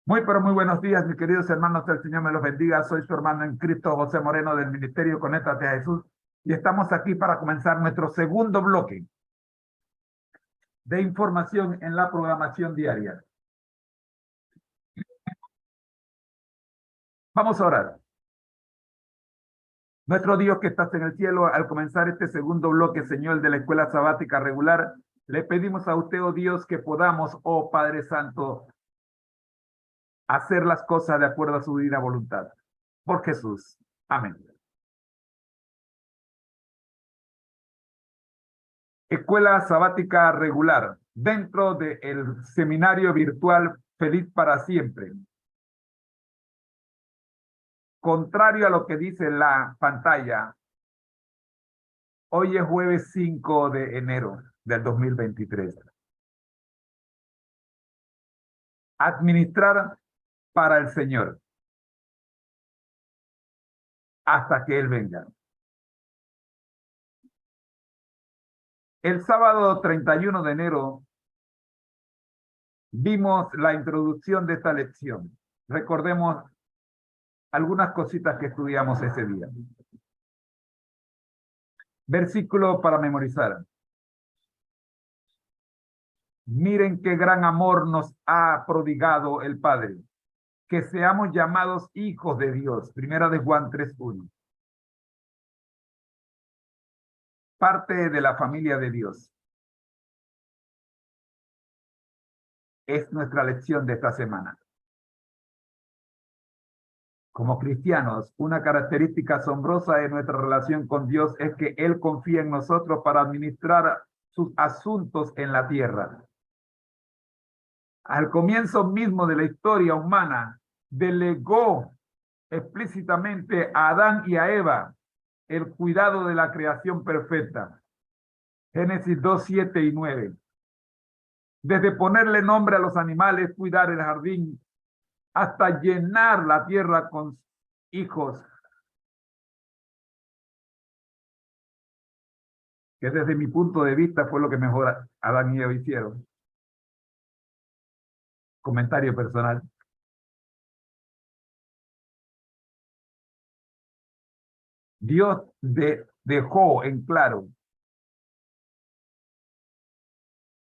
Muy, pero muy buenos días, mis queridos hermanos. El Señor me los bendiga. Soy su hermano en Cristo, José Moreno, del Ministerio Conéctate a Jesús. Y estamos aquí para comenzar nuestro segundo bloque de información en la programación diaria. Vamos a orar. Nuestro Dios que estás en el cielo, al comenzar este segundo bloque, Señor, de la escuela sabática regular, le pedimos a usted, oh Dios, que podamos, oh Padre Santo, hacer las cosas de acuerdo a su divina voluntad. Por Jesús. Amén. Escuela sabática regular, dentro del seminario virtual Feliz para Siempre. Contrario a lo que dice la pantalla, hoy es jueves 5 de enero del 2023. Administrar para el Señor hasta que Él venga. El sábado 31 de enero vimos la introducción de esta lección. Recordemos algunas cositas que estudiamos ese día. Versículo para memorizar. Miren qué gran amor nos ha prodigado el Padre, que seamos llamados hijos de Dios. Primera de Juan 3:1. Parte de la familia de Dios. Es nuestra lección de esta semana. Como cristianos, una característica asombrosa de nuestra relación con Dios es que Él confía en nosotros para administrar sus asuntos en la tierra. Al comienzo mismo de la historia humana, delegó explícitamente a Adán y a Eva el cuidado de la creación perfecta. Génesis 2, 7 y 9. Desde ponerle nombre a los animales, cuidar el jardín, hasta llenar la tierra con hijos, que desde mi punto de vista fue lo que mejor Adán y Eva hicieron. Comentario personal. Dios dejó en claro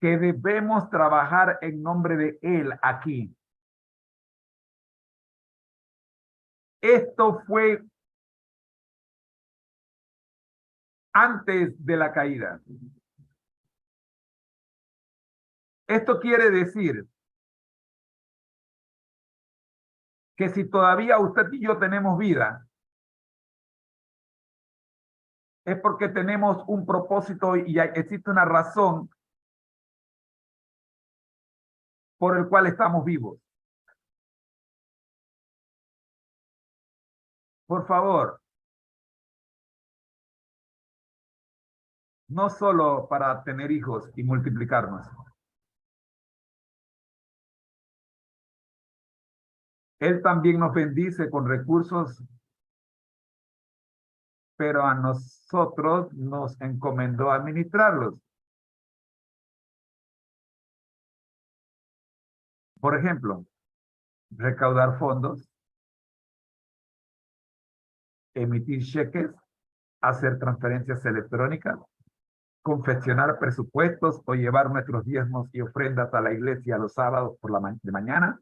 que debemos trabajar en nombre de Él aquí. Esto fue antes de la caída. Esto quiere decir que si todavía usted y yo tenemos vida, es porque tenemos un propósito y existe una razón por el cual estamos vivos. Por favor, no solo para tener hijos y multiplicarnos. Él también nos bendice con recursos, pero a nosotros nos encomendó administrarlos. Por ejemplo, recaudar fondos, emitir cheques, hacer transferencias electrónicas, confeccionar presupuestos o llevar nuestros diezmos y ofrendas a la iglesia los sábados por de mañana.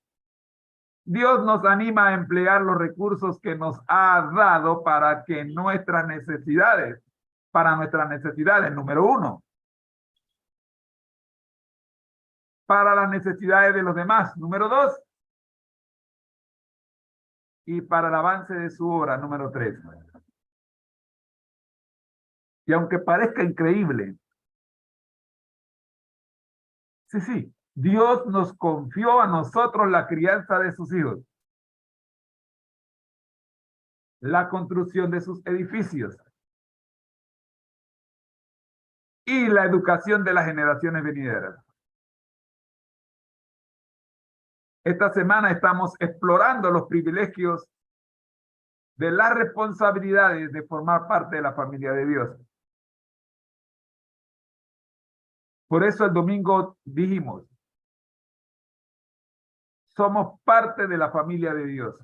Dios nos anima a emplear los recursos que nos ha dado para nuestras necesidades, número uno, para las necesidades de los demás, número dos, y para el avance de su obra, número tres. Y aunque parezca increíble, sí, Dios nos confió a nosotros la crianza de sus hijos, la construcción de sus edificios y la educación de las generaciones venideras. Esta semana estamos explorando los privilegios de las responsabilidades de formar parte de la familia de Dios. Por eso el domingo dijimos, somos parte de la familia de Dios.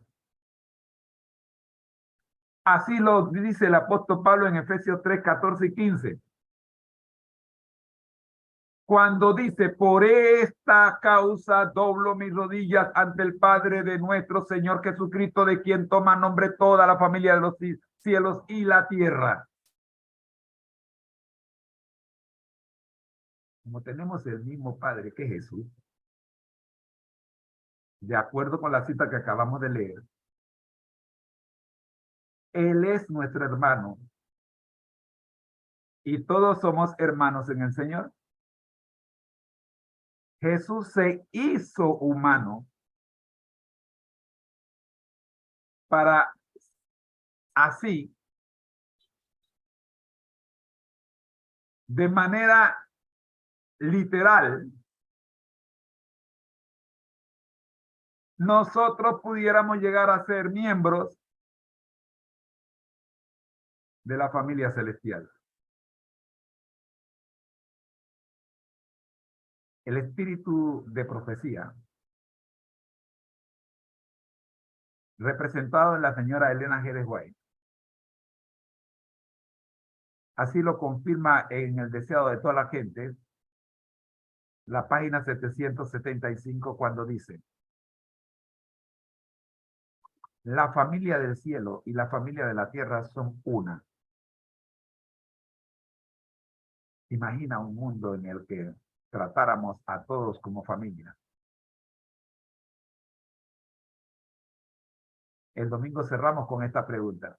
Así lo dice el apóstol Pablo en Efesios 3, 14 y 15. Cuando dice, por esta causa doblo mis rodillas ante el Padre de nuestro Señor Jesucristo, de quien toma nombre toda la familia de los cielos y la tierra. Como tenemos el mismo Padre que Jesús, de acuerdo con la cita que acabamos de leer, Él es nuestro hermano y todos somos hermanos en el Señor. Jesús se hizo humano para así, de manera literal, nosotros pudiéramos llegar a ser miembros de la familia celestial. El espíritu de profecía, representado en la señora Elena G. de White, así lo confirma en El deseado de toda la gente, la página 775, cuando dice: la familia del cielo y la familia de la tierra son una. Imagina un mundo en el que tratáramos a todos como familia. El domingo cerramos con esta pregunta: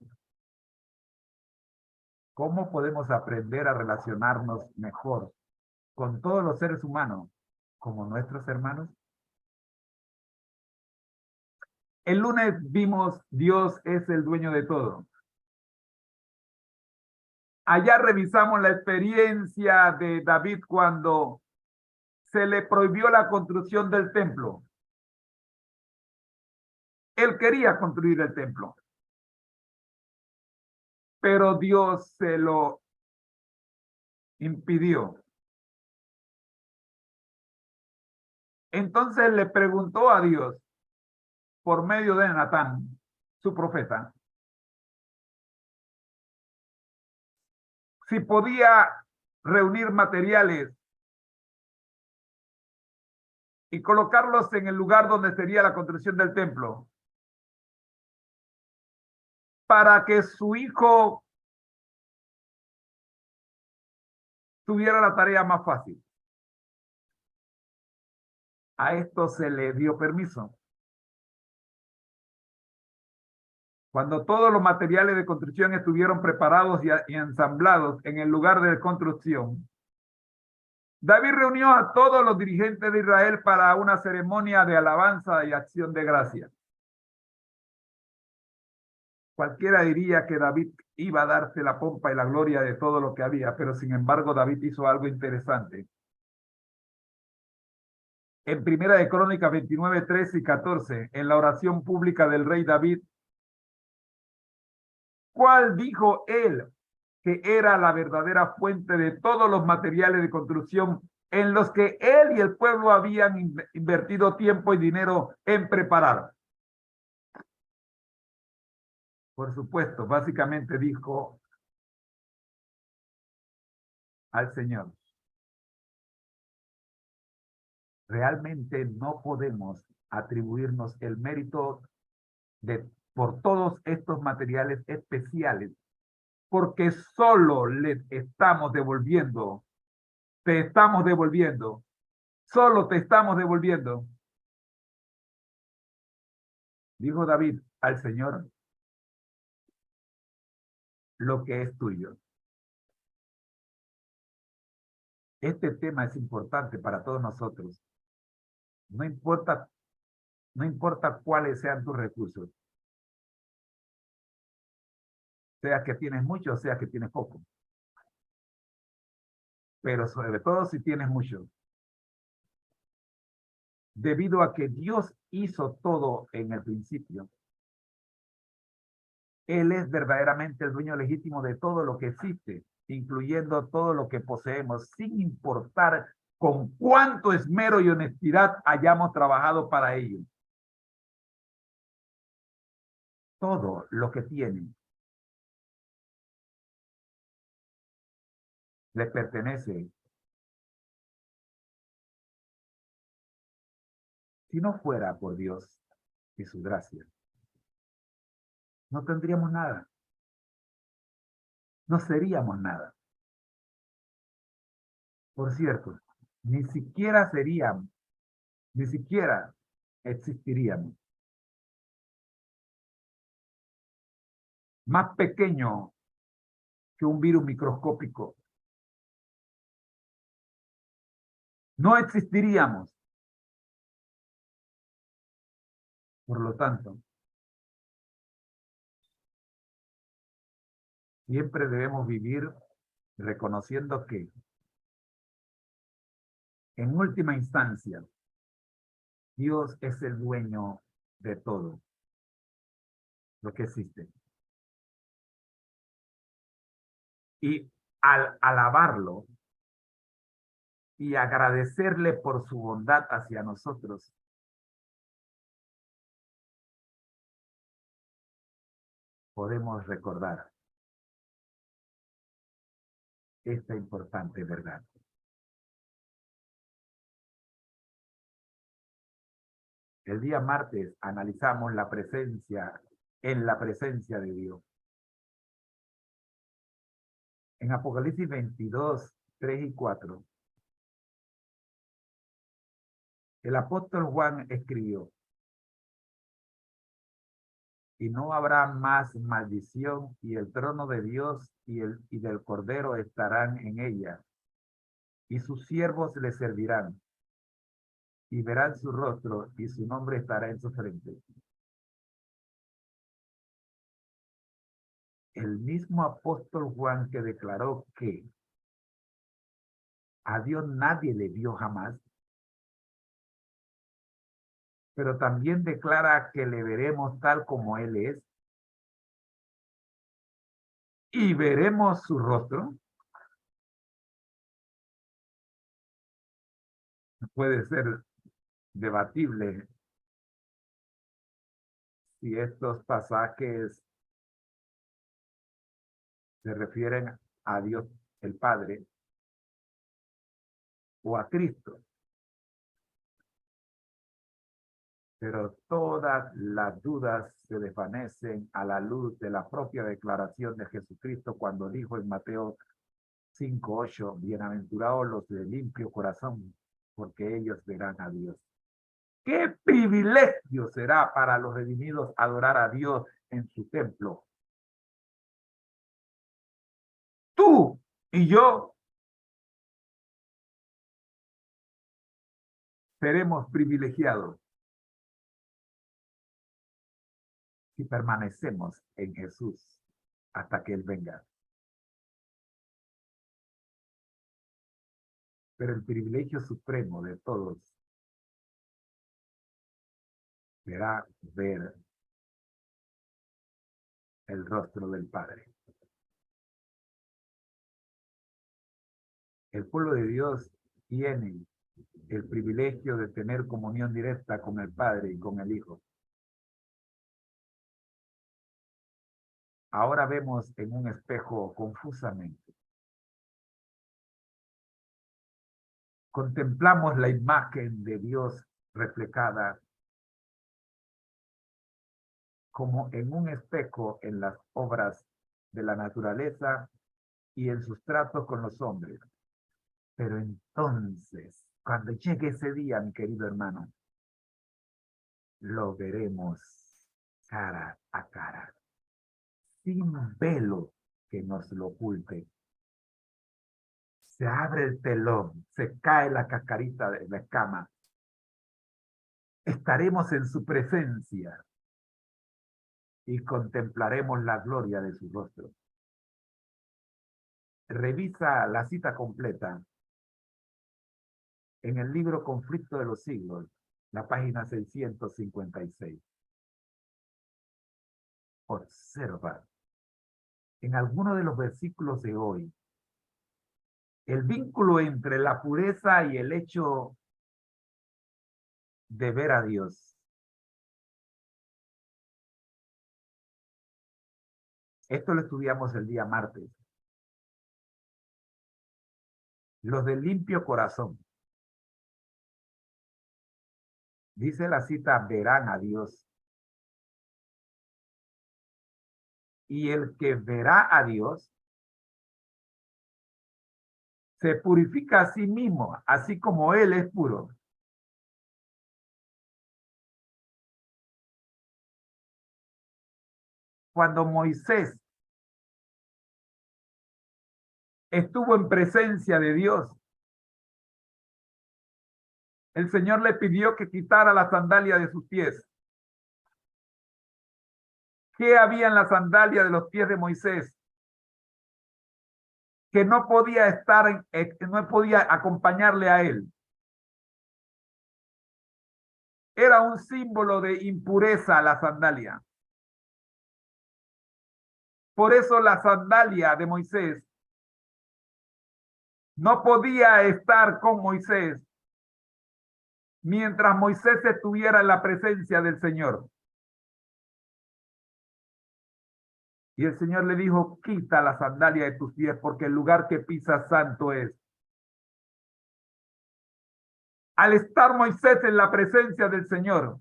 ¿cómo podemos aprender a relacionarnos mejor con todos los seres humanos como nuestros hermanos? El lunes vimos Dios es el dueño de todo. Allá revisamos la experiencia de David cuando se le prohibió la construcción del templo. Él quería construir el templo, pero Dios se lo impidió. Entonces le preguntó a Dios por medio de Natán, su profeta, si podía reunir materiales y colocarlos en el lugar donde sería la construcción del templo, para que su hijo tuviera la tarea más fácil. A esto se le dio permiso. Cuando todos los materiales de construcción estuvieron preparados y ensamblados en el lugar de construcción, David reunió a todos los dirigentes de Israel para una ceremonia de alabanza y acción de gracia. Cualquiera diría que David iba a darse la pompa y la gloria de todo lo que había, pero sin embargo David hizo algo interesante. En Primera de Crónicas 29, 13 y 14, en la oración pública del rey David, ¿cuál dijo él que era la verdadera fuente de todos los materiales de construcción en los que él y el pueblo habían invertido tiempo y dinero en preparar? Por supuesto, básicamente dijo al Señor: realmente no podemos atribuirnos el mérito por todos estos materiales especiales, porque solo le estamos devolviendo, solo te estamos devolviendo, dijo David al Señor, lo que es tuyo. Este tema es importante para todos nosotros. No importa cuáles sean tus recursos. Sea que tienes mucho, o sea que tienes poco. Pero sobre todo si tienes mucho. Debido a que Dios hizo todo en el principio, Él es verdaderamente el dueño legítimo de todo lo que existe, incluyendo todo lo que poseemos, sin importar con cuánto esmero y honestidad hayamos trabajado para ello. todo lo que tienen le pertenece. Si no fuera por Dios y su gracia, no tendríamos nada, no seríamos nada. Por cierto, ni siquiera seríamos, ni siquiera existiríamos. Más pequeño que un virus microscópico. No existiríamos. Por lo tanto, siempre debemos vivir reconociendo que, en última instancia, Dios es el dueño de todo lo que existe. Y al alabarlo y agradecerle por su bondad hacia nosotros, podemos recordar esta importante verdad. El día martes analizamos la presencia, en la presencia de Dios. En Apocalipsis 22, 3 y 4, el apóstol Juan escribió: y no habrá más maldición, y el trono de Dios y del Cordero estarán en ella, y sus siervos le servirán, y verán su rostro, y su nombre estará en su frente. El mismo apóstol Juan que declaró que a Dios nadie le vio jamás, pero también declara que le veremos tal como Él es, y veremos su rostro. Puede ser debatible si estos pasajes se refieren a Dios el Padre o a Cristo, pero todas las dudas se desvanecen a la luz de la propia declaración de Jesucristo cuando dijo en Mateo 5:8, bienaventurados los de limpio corazón, porque ellos verán a Dios. ¡Qué privilegio será para los redimidos adorar a Dios en su templo! Tú y yo seremos privilegiados si permanecemos en Jesús hasta que Él venga. Pero el privilegio supremo de todos será ver el rostro del Padre. El pueblo de Dios tiene el privilegio de tener comunión directa con el Padre y con el Hijo. Ahora vemos en un espejo confusamente. Contemplamos la imagen de Dios reflejada como en un espejo en las obras de la naturaleza y en sus tratos con los hombres. Pero entonces, cuando llegue ese día, mi querido hermano, lo veremos cara a cara, sin velo que nos lo oculte. Se abre el telón, se cae la cascarita de la escama. Estaremos en su presencia y contemplaremos la gloria de su rostro. Revisa la cita completa en el libro Conflicto de los Siglos, la página 656. Observa en alguno de los versículos de hoy el vínculo entre la pureza y el hecho de ver a Dios. Esto lo estudiamos el día martes. Los de limpio corazón. Dice la cita, verán a Dios. Y el que verá a Dios se purifica a sí mismo, así como Él es puro. Cuando Moisés estuvo en presencia de Dios, el Señor le pidió que quitara la sandalia de sus pies. ¿Qué había en la sandalia de los pies de Moisés? Que no podía estar, no podía acompañarle a él. Era un símbolo de impureza la sandalia. Por eso la sandalia de Moisés no podía estar con Moisés mientras Moisés estuviera en la presencia del Señor. Y el Señor le dijo, quita la sandalia de tus pies porque el lugar que pisas santo es. Al estar Moisés en la presencia del Señor,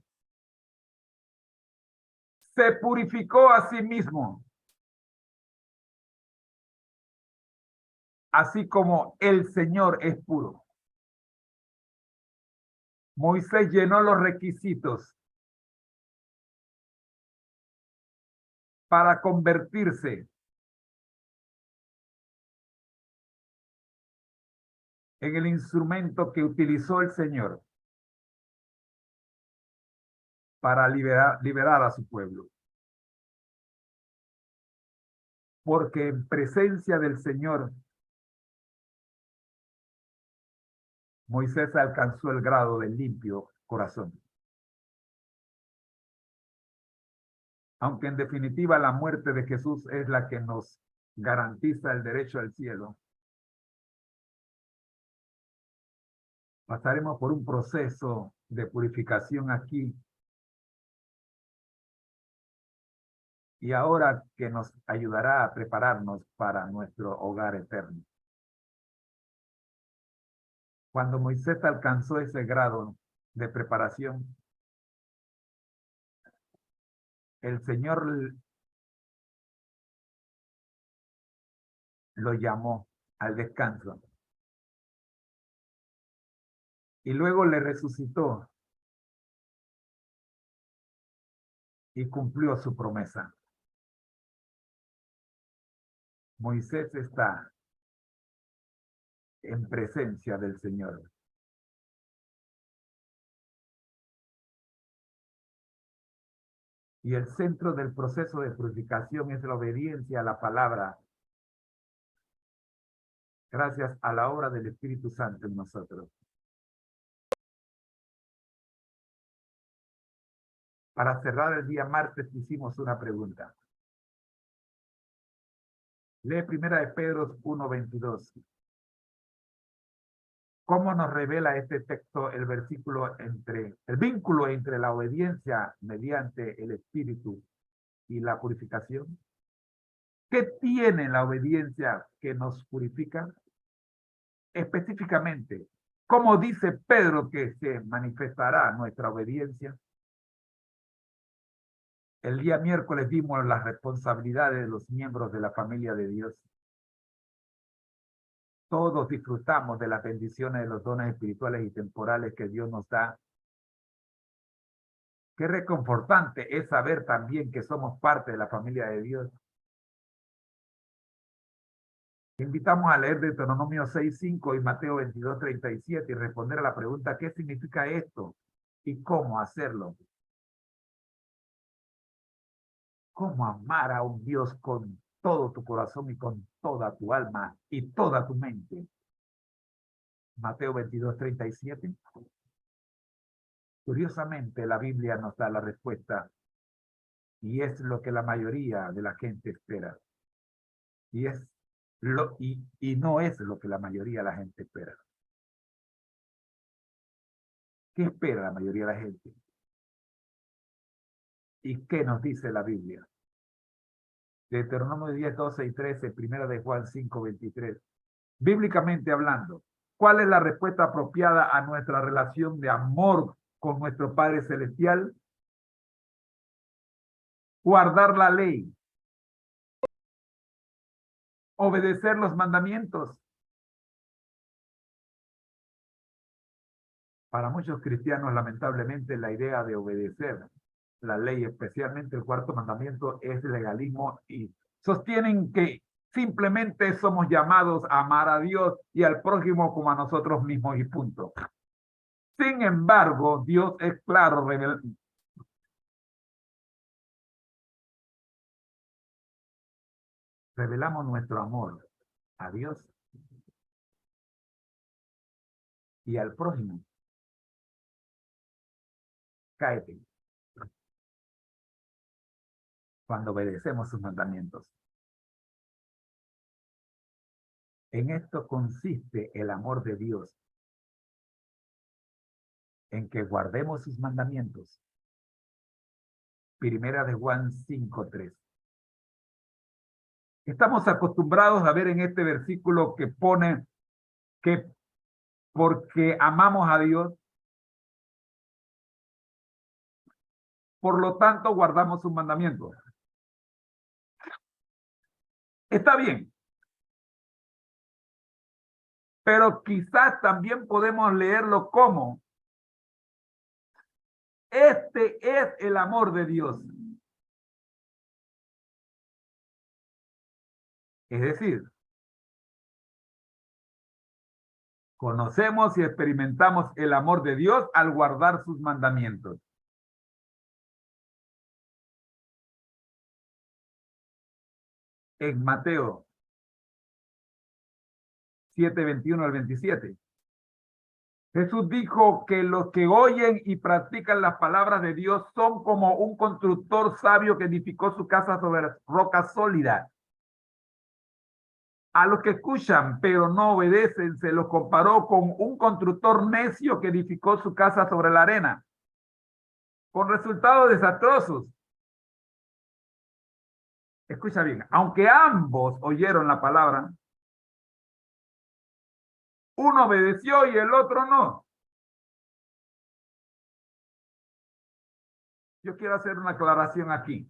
se purificó a sí mismo, así como el Señor es puro. Moisés llenó los requisitos para convertirse en el instrumento que utilizó el Señor para liberar a su pueblo. Porque en presencia del Señor, Moisés alcanzó el grado del limpio corazón. Aunque en definitiva la muerte de Jesús es la que nos garantiza el derecho al cielo, pasaremos por un proceso de purificación aquí y ahora que nos ayudará a prepararnos para nuestro hogar eterno. Cuando Moisés alcanzó ese grado de preparación, el Señor lo llamó al descanso y luego le resucitó y cumplió su promesa. Moisés está en presencia del Señor. Y el centro del proceso de purificación es la obediencia a la palabra, gracias a la obra del Espíritu Santo en nosotros. Para cerrar el día martes hicimos una pregunta. Lee primera de Pedro 1:22. ¿Cómo nos revela este texto el vínculo entre la obediencia mediante el Espíritu y la purificación? ¿Qué tiene la obediencia que nos purifica? Específicamente, ¿cómo dice Pedro que se manifestará nuestra obediencia? El día miércoles vimos las responsabilidades de los miembros de la familia de Dios. Todos disfrutamos de las bendiciones de los dones espirituales y temporales que Dios nos da. Qué reconfortante es saber también que somos parte de la familia de Dios. Te invitamos a leer Deuteronomio 6:5 y Mateo 22:37 y responder a la pregunta, ¿qué significa esto? ¿Y cómo hacerlo? ¿Cómo amar a un Dios con todo tu corazón y con toda tu alma y toda tu mente? Mateo 22:37. Curiosamente, la Biblia nos da la respuesta y es lo que la mayoría de la gente espera. Y no es lo que la mayoría de la gente espera. ¿Qué espera la mayoría de la gente? ¿Y qué nos dice la Biblia? Deuteronomio 10, 12 y 13, primera de Juan 5, 23. Bíblicamente hablando, ¿cuál es la respuesta apropiada a nuestra relación de amor con nuestro Padre Celestial? Guardar la ley, obedecer los mandamientos. Para muchos cristianos, lamentablemente, la idea de obedecer la ley, especialmente el cuarto mandamiento, es legalismo y sostienen que simplemente somos llamados a amar a Dios y al prójimo como a nosotros mismos y punto. Sin embargo, Dios es claro, revelamos nuestro amor a Dios y al prójimo. Cáete cuando obedecemos sus mandamientos. En esto consiste el amor de Dios, en que guardemos sus mandamientos. Primera de Juan 5:3. Estamos acostumbrados a ver en este versículo que pone que porque amamos a Dios, por lo tanto guardamos sus mandamientos. Está bien, pero quizás también podemos leerlo como este es el amor de Dios. Es decir, conocemos y experimentamos el amor de Dios al guardar sus mandamientos. En Mateo 7, 21 al 27. Jesús dijo que los que oyen y practican las palabras de Dios son como un constructor sabio que edificó su casa sobre roca sólida. A los que escuchan pero no obedecen se los comparó con un constructor necio que edificó su casa sobre la arena, con resultados desastrosos. Escucha bien, aunque ambos oyeron la palabra, uno obedeció y el otro no. Yo quiero hacer una aclaración aquí.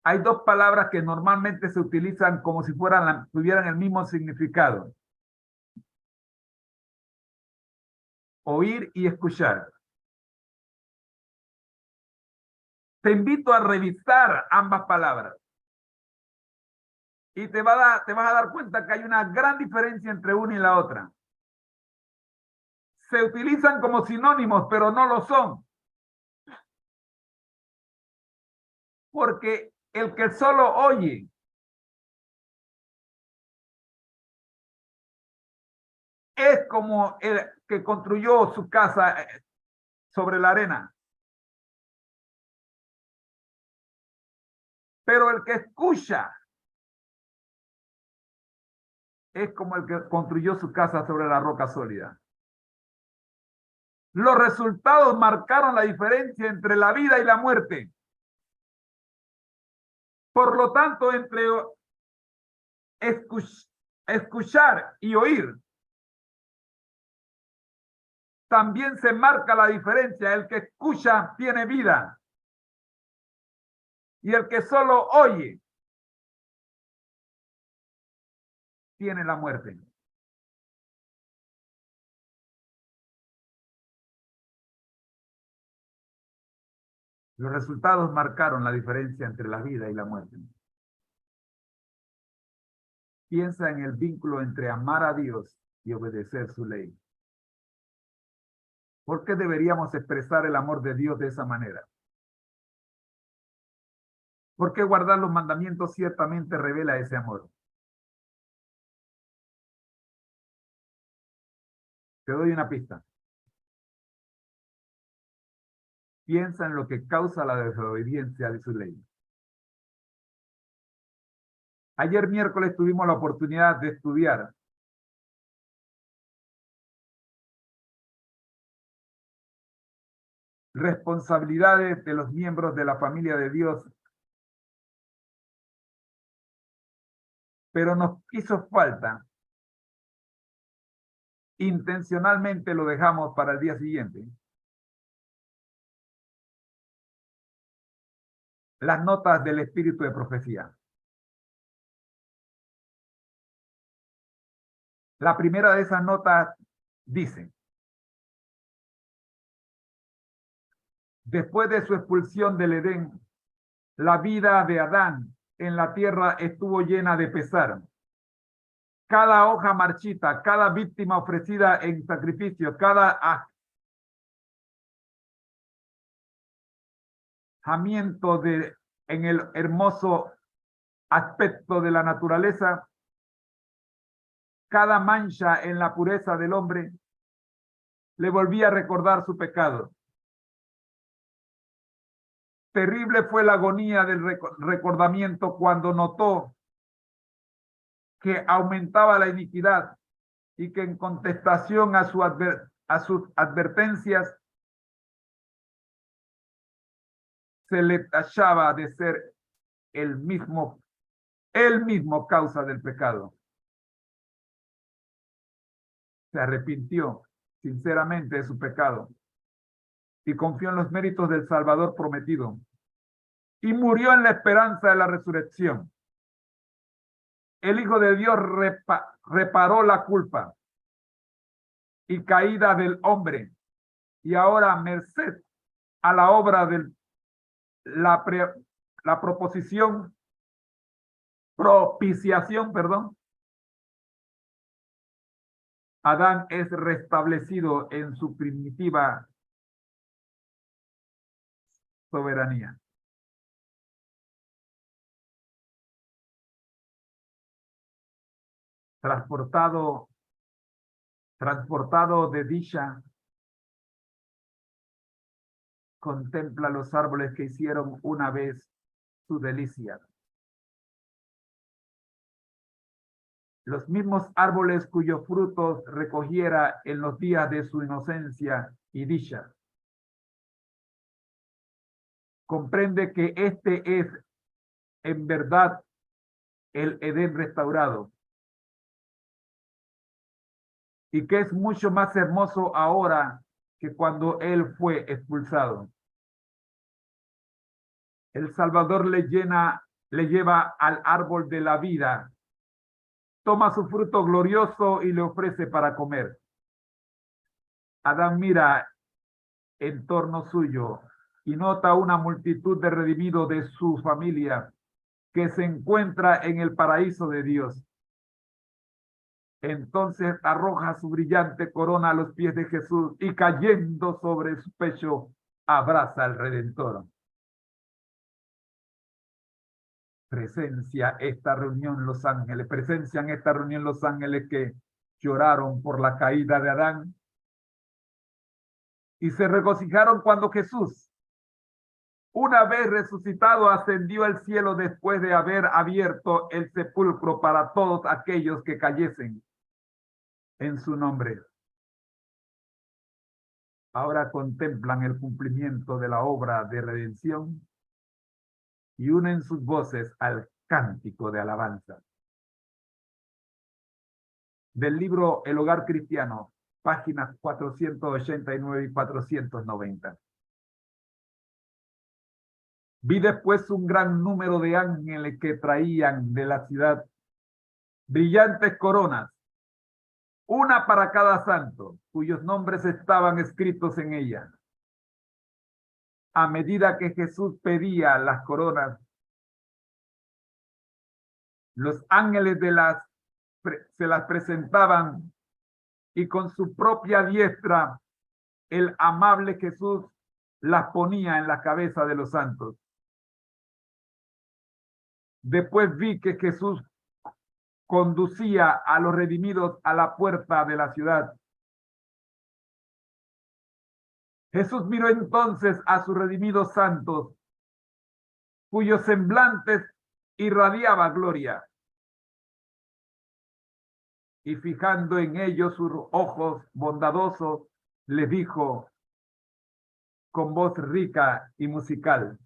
Hay dos palabras que normalmente se utilizan como si tuvieran el mismo significado. Oír y escuchar. Te invito a revisar ambas palabras. Y te vas a dar cuenta que hay una gran diferencia entre una y la otra. Se utilizan como sinónimos, pero no lo son. Porque el que solo oye es como el que construyó su casa sobre la arena. Pero el que escucha es como el que construyó su casa sobre la roca sólida. Los resultados marcaron la diferencia entre la vida y la muerte. Por lo tanto, entre escuchar y oír, también se marca la diferencia. El que escucha tiene vida y el que solo oye tiene la muerte. Los resultados marcaron la diferencia entre la vida y la muerte. Piensa en el vínculo entre amar a Dios y obedecer su ley. ¿Por qué deberíamos expresar el amor de Dios de esa manera? Porque guardar los mandamientos ciertamente revela ese amor. Te doy una pista. Piensa en lo que causa la desobediencia de su ley. Ayer miércoles tuvimos la oportunidad de estudiar responsabilidades de los miembros de la familia de Dios pero nos hizo falta. Intencionalmente lo dejamos para el día siguiente. Las notas del espíritu de profecía. La primera de esas notas dice: después de su expulsión del Edén, la vida de Adán en la tierra estuvo llena de pesar. Cada hoja marchita, cada víctima ofrecida en sacrificio, cada ajamiento en el hermoso aspecto de la naturaleza, cada mancha en la pureza del hombre, le volvía a recordar su pecado. Terrible fue la agonía del recordamiento cuando notó que aumentaba la iniquidad y que en contestación a sus advertencias se le tachaba de ser el mismo causa del pecado. Se arrepintió sinceramente de su pecado y confió en los méritos del Salvador prometido y murió en la esperanza de la resurrección. El Hijo de Dios reparó la culpa y caída del hombre, y ahora, merced a la obra de la propiciación, Adán es restablecido en su primitiva soberanía. Transportado de dicha, contempla los árboles que hicieron una vez su delicia. Los mismos árboles cuyos frutos recogiera en los días de su inocencia y dicha. Comprende que este es en verdad el Edén restaurado y que es mucho más hermoso ahora que cuando él fue expulsado. El Salvador le lleva al árbol de la vida, toma su fruto glorioso y le ofrece para comer. Adán mira en torno suyo y nota una multitud de redimidos de su familia que se encuentra en el paraíso de Dios. Entonces arroja su brillante corona a los pies de Jesús y cayendo sobre su pecho abraza al Redentor. Presencian esta reunión los ángeles que lloraron por la caída de Adán y se regocijaron cuando Jesús, una vez resucitado, ascendió al cielo después de haber abierto el sepulcro para todos aquellos que cayesen en su nombre. Ahora contemplan el cumplimiento de la obra de redención y unen sus voces al cántico de alabanza. Del libro El Hogar Cristiano, páginas 489 y 490. Vi después un gran número de ángeles que traían de la ciudad brillantes coronas, una para cada santo, cuyos nombres estaban escritos en ella. A medida que Jesús pedía las coronas, los ángeles se las presentaban y con su propia diestra el amable Jesús las ponía en la cabeza de los santos. Después vi que Jesús conducía a los redimidos a la puerta de la ciudad. Jesús miró entonces a sus redimidos santos, cuyos semblantes irradiaba gloria. Y fijando en ellos sus ojos bondadosos, les dijo con voz rica y musical: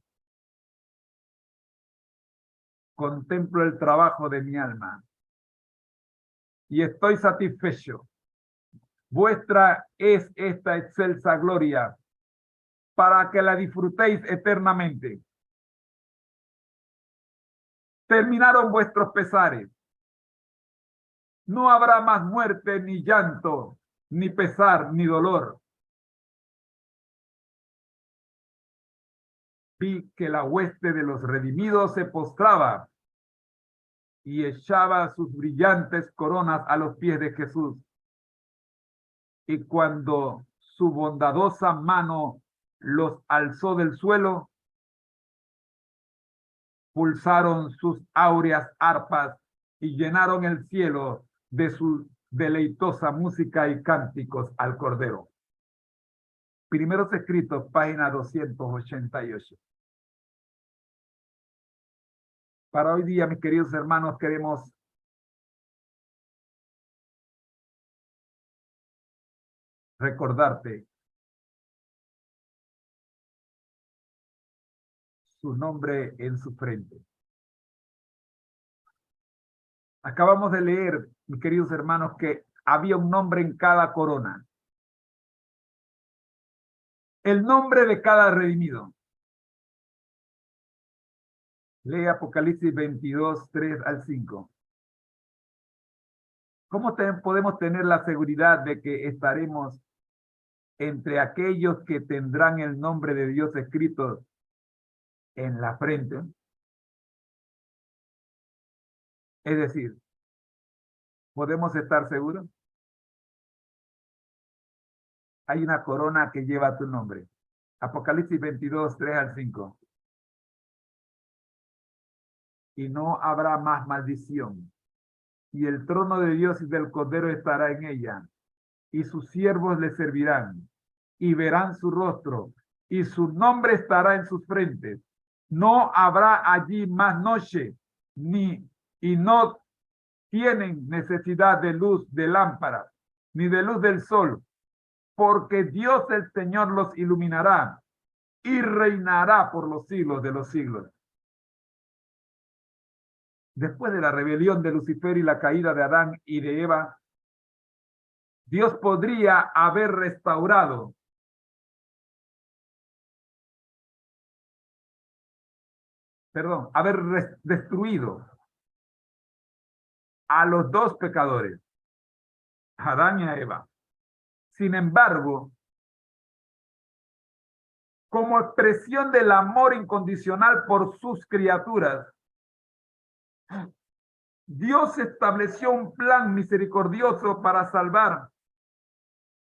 contemplo el trabajo de mi alma y estoy satisfecho. Vuestra es esta excelsa gloria, para que la disfrutéis eternamente. Terminaron vuestros pesares. No habrá más muerte, ni llanto, ni pesar, ni dolor. Vi que la hueste de los redimidos se postraba y echaba sus brillantes coronas a los pies de Jesús. Y cuando su bondadosa mano los alzó del suelo, pulsaron sus áureas arpas y llenaron el cielo de su deleitosa música y cánticos al Cordero. Primeros Escritos, página 288. Para hoy día, mis queridos hermanos, queremos recordarte su nombre en su frente. Acabamos de leer, mis queridos hermanos, que había un nombre en cada corona. El nombre de cada redimido. Lee Apocalipsis 22, 3 al 5. ¿Cómo podemos tener la seguridad de que estaremos entre aquellos que tendrán el nombre de Dios escrito en la frente? Es decir, ¿podemos estar seguros? Hay una corona que lleva tu nombre. Apocalipsis 22, 3 al 5. Y no habrá más maldición. Y el trono de Dios y del Cordero estará en ella. Y sus siervos le servirán. Y verán su rostro. Y su nombre estará en sus frentes. No habrá allí más noche, y no tienen necesidad de luz de lámpara, ni de luz del sol, porque Dios el Señor los iluminará y reinará por los siglos de los siglos. Después de la rebelión de Lucifer y la caída de Adán y de Eva, Dios podría haber restaurado haber destruido a los dos pecadores, a Adán y a Eva. Sin embargo, como expresión del amor incondicional por sus criaturas, Dios estableció un plan misericordioso para salvar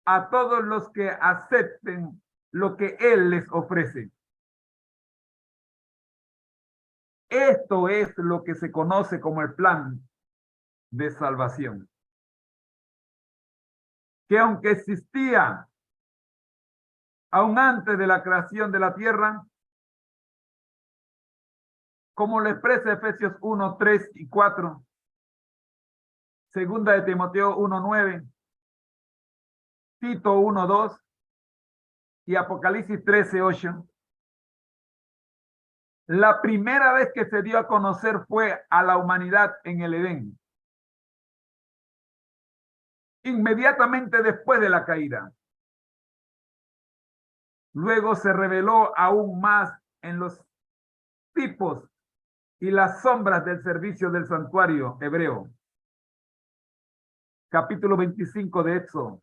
a todos los que acepten lo que Él les ofrece. Esto es lo que se conoce como el plan de salvación. Que aunque existía aún antes de la creación de la tierra, como lo expresa Efesios 1, 3 y 4, segunda de Timoteo 1, 9, Tito 1, 2 y Apocalipsis 13, 8. La primera vez que se dio a conocer fue a la humanidad en el Edén. Inmediatamente después de la caída. Luego se reveló aún más en los tipos y las sombras del servicio del santuario hebreo. Capítulo 25 de Éxodo.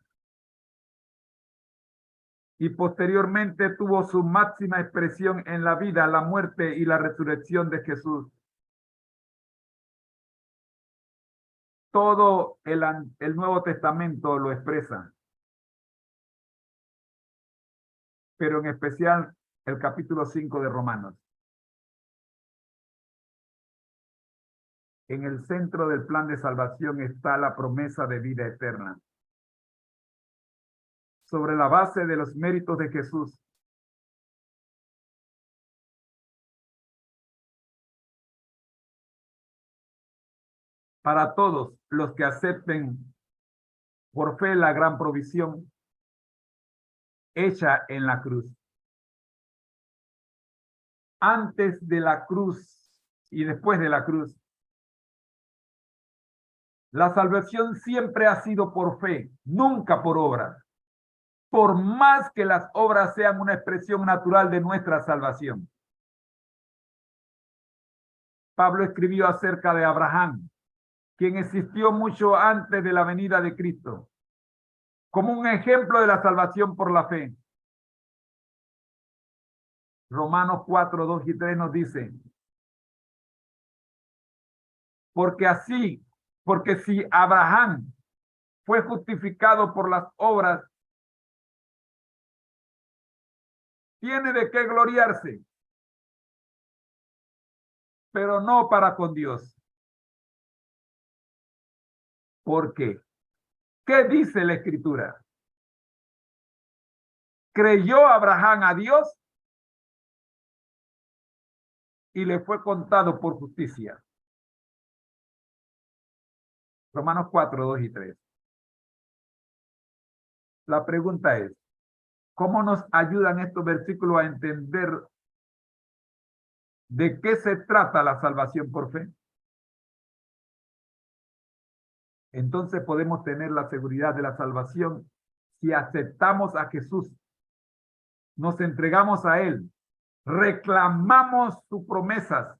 Y posteriormente tuvo su máxima expresión en la vida, la muerte y la resurrección de Jesús. Todo el Nuevo Testamento lo expresa, pero en especial el capítulo 5 de Romanos. En el centro del plan de salvación está la promesa de vida eterna. Sobre la base de los méritos de Jesús, para todos los que acepten por fe la gran provisión hecha en la cruz. Antes de la cruz y después de la cruz, La salvación siempre ha sido por fe, nunca por obras. Por más que las obras sean una expresión natural de nuestra salvación. Pablo escribió acerca de Abraham, quien existió mucho antes de la venida de Cristo, como un ejemplo de la salvación por la fe. Romanos 4, 2 y 3 nos dice, porque si Abraham fue justificado por las obras, tiene de qué gloriarse, pero no para con Dios. ¿Por qué? ¿Qué dice la Escritura? Creyó Abraham a Dios y le fue contado por justicia. Romanos 4, 2 y 3. La pregunta es, ¿cómo nos ayudan estos versículos a entender de qué se trata la salvación por fe? Entonces podemos tener la seguridad de la salvación si aceptamos a Jesús, nos entregamos a Él, reclamamos sus promesas,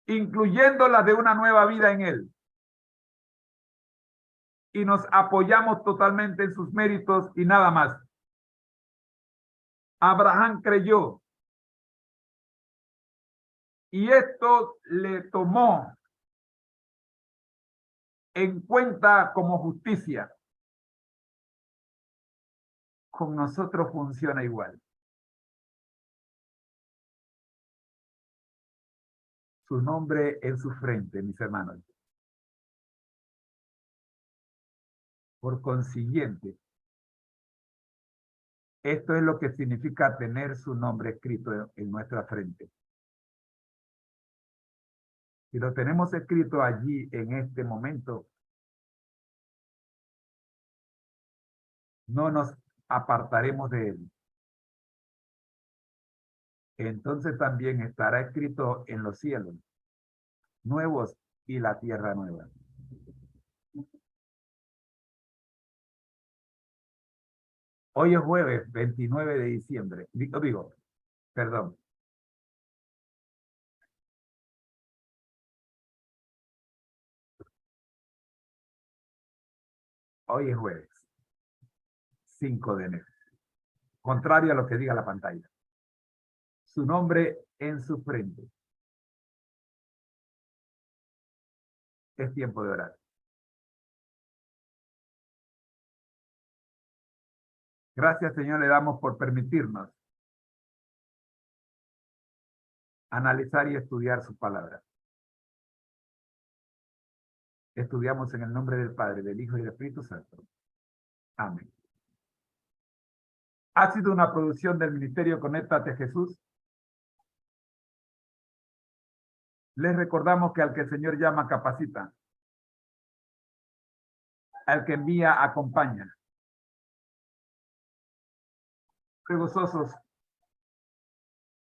incluyendo las de una nueva vida en Él, y nos apoyamos totalmente en sus méritos y nada más. Abraham creyó y esto le tomó en cuenta como justicia. Con nosotros funciona igual. Su nombre en su frente, mis hermanos. Por consiguiente, esto es lo que significa tener su nombre escrito en nuestra frente. Si lo tenemos escrito allí en este momento, no nos apartaremos de él. Entonces también estará escrito en los cielos nuevos y la tierra nueva. Hoy es jueves 29 de diciembre. Perdón. Hoy es jueves 5 de enero. Contrario a lo que diga la pantalla. Su nombre en su frente. Es tiempo de orar. Gracias, Señor, le damos por permitirnos analizar y estudiar su palabra. Estudiamos en el nombre del Padre, del Hijo y del Espíritu Santo. Amén. Ha sido una producción del Ministerio Conéctate Jesús. Les recordamos que al que el Señor llama, capacita. Al que envía, acompaña. Qué gozosos,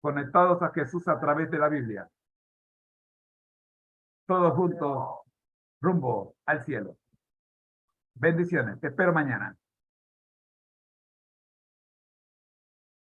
conectados a Jesús a través de la Biblia. Todos juntos, rumbo al cielo. Bendiciones. Te espero mañana.